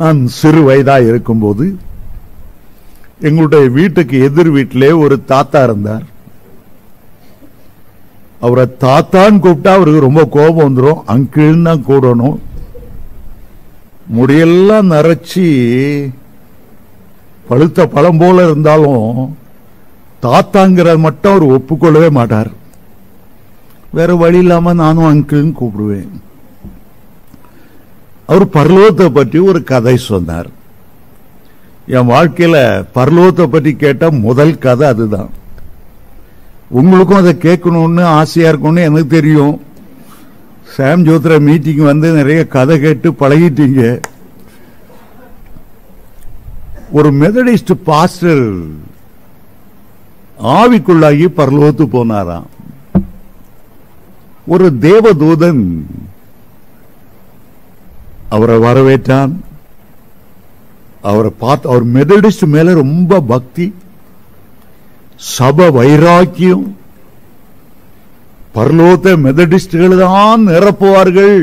நான் சிறு வயதா இருக்கும்போது எங்களுடைய வீட்டுக்கு எதிர் வீட்டிலே ஒரு தாத்தா இருந்தார். அவரை தாத்தான்னு கூப்பிட்டா அவருக்கு ரொம்ப கோபம் வந்துடும். அங்கிள் தான் கூடணும். முடியெல்லாம் நரைச்சி பழுத்த பழம் போல இருந்தாலும் தாத்தாங்கிற மட்டும் அவர் ஒப்புக்கொள்ளவே மாட்டார். வேற வழி இல்லாம நானும் அங்கிள்னு கூப்பிடுவேன். அவர் பரலோகத்தை பற்றி ஒரு கதை சொன்னார். என் வாழ்க்கையில பரலோகத்தை பற்றி கேட்ட முதல் கதை அதுதான். உங்களுக்கும் அதை கேட்கணும்னு ஆசையா இருக்கும்னு எனக்கு தெரியும். சாம் ஜோத்ரா மீட்டிங் வந்து நிறைய கதை கேட்டு பழகிட்டீங்க. ஒரு மெத்தடிஸ்ட் பாஸ்டர் ஆவிக்குள்ளாகி பரலோகத்து போனாராம். ஒரு தேவதூதன் அவரை வரவேற்றான். அவரை பார்த்து, அவர் மெத்தடிஸ்ட் மேல ரொம்ப பக்தி, சபை வைராக்கியம், பரலோகத்தை மெத்தடிஸ்டுகள் தான் நிரப்புவார்கள்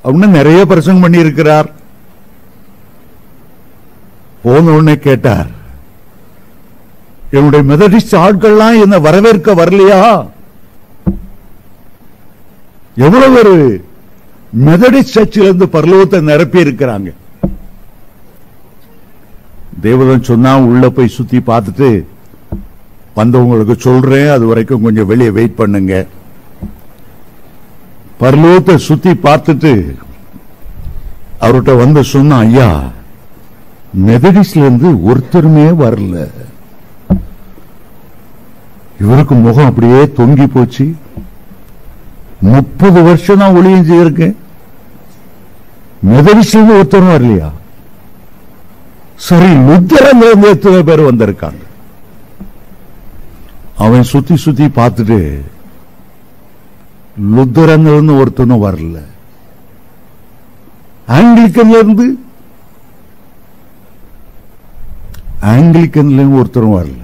அப்படின்னு நிறைய பிரசங்கம் பண்ணி இருக்கிறார். போன உடனே கேட்டார், என்னுடைய மெத்தடிஸ்ட் ஆட்கள்லாம் என்ன வரவேற்க வரலையா? எவ்வளவு ஒரு மெத்தடிஸ்ட் சர்ச்சில் இருந்து பரலோகத்தை நிரப்பி இருக்கிறாங்க. தேவதன் சொன்னா, உள்ள போய் சுத்தி பார்த்துட்டு வந்தவங்களுக்கு சொல்றேன், அது வரைக்கும் கொஞ்சம் வெளியே வெயிட் பண்ணுங்க. பரலோகத்தை சுத்தி பார்த்துட்டு அவர்கிட்ட வந்து சொன்னா, ஐயா மெத்தடிஸ்ட்ல இருந்து ஒருத்தருமே வரல. இவருக்கு முகம் அப்படியே தொங்கி போச்சு. 30 வருஷம் தான் ஒளியும் செய்யிருக்கேன், மெத்தடிஸ்ட்ல இருந்து ஒருத்தரும் வரலையா? சரி, லுத்தரன்ல இருந்து எத்தனை பேர் வந்திருக்காங்க? அவன் சுத்தி சுத்தி பார்த்துட்டு, லுத்தரன்ல இருந்து ஒருத்தனும் வரல. ஆங்கிலிக்கன்ல இருந்து ஒருத்தரும் வரல.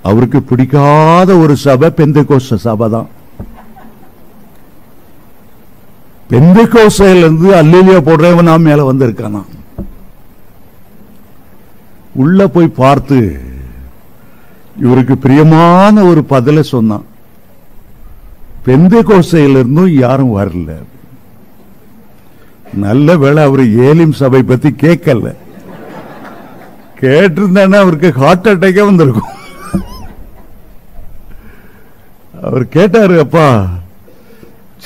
அவருக்கு பிடிக்காத ஒரு சபை பெந்தெகோஸ்தே சபை தான். பெந்தெகோஸ்தேல இருந்து அல்லேலூயா போடுறவன் நான் மேல வந்திருக்கானா. உள்ள போய் பார்த்து இவருக்கு பிரியமான ஒரு பதில சொன்னான். பெந்தெகோஸ்தேல இருந்தும் யாரும் வரல. நல்ல வேளை அவர் ஏலிம் சபை பத்தி கேட்கல. கேட்டிருந்தானே அவருக்கு ஹார்ட் அட்டாக்கே வந்திருக்கும். அவர் கேட்டாரு, அப்பா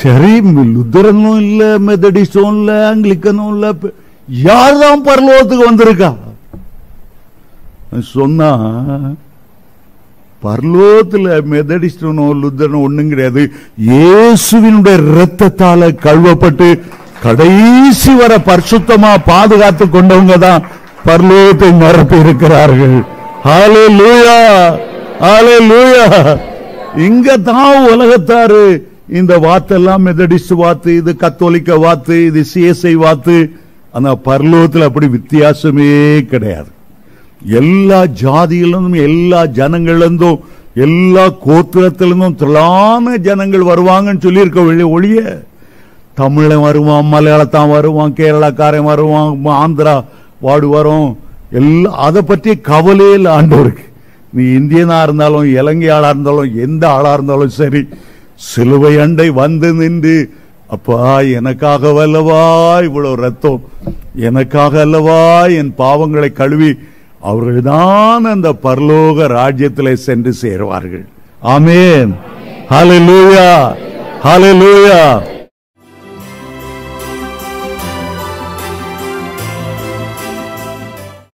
சரி, லுத்தரனும் இல்ல, மெத்தடிஸ்டும் இல்ல, ஆங்கிலிக்கனும் இல்ல, யார்தான் பரலோகத்துக்கு வந்திருக்கா? சொன்னா, பரலோகத்துல மெத்தடிஸ்டனோ லுத்தரனோ ஒண்ணும் கிடையாது. இயேசுவினுடைய இரத்தத்தால கழுவப்பட்டு கடைசி வர பரிசுத்தமா பாதுகாத்து கொண்டவங்க தான் பரலோகத்தை நிரப்பி இருக்கிறார்கள். ஹல்லேலூயா, ஹல்லேலூயா. இங்க தான் உலகத்தாரு இந்த வாத்தெல்லாம் மெத்தடிஸ்ட் வாத்து, இது கத்தோலிக்க வாத்து, இது சிஎஸ்ஐ வாத்து. ஆனா பரலோகத்தில் அப்படி வித்தியாசமே கிடையாது. எல்லா ஜாதியிலிருந்தும், எல்லா ஜனங்களிலிருந்தும், எல்லா கோத்திரத்திலிருந்தும் திரளான ஜனங்கள் வருவாங்கன்னு சொல்லியிருக்க ஒழிய, தமிழன் வருவான், மலையாளத்தான் வருவான், கேரளாக்காரன் வருவான், ஆந்திரா வாடு வரும், எல்லாம் அதை பற்றி கவலையே இல்லை ஆண்டவருக்கு. நீ இந்தியனா இருந்தாலும், இலங்கை ஆளா இருந்தாலும், எந்த ஆளா இருந்தாலும் சரி, சிலுவை அண்டை வந்து நின்று, அப்பா எனக்காக அல்லவா இவ்வளவு ரத்தம், எனக்காக அல்லவா என் பாவங்களை கழுவி, அவர்கள்தான் அந்த பரலோக ராஜ்யத்திலே சென்று சேருவார்கள். ஆமென். ஹல்லேலூயா, ஹல்லேலூயா.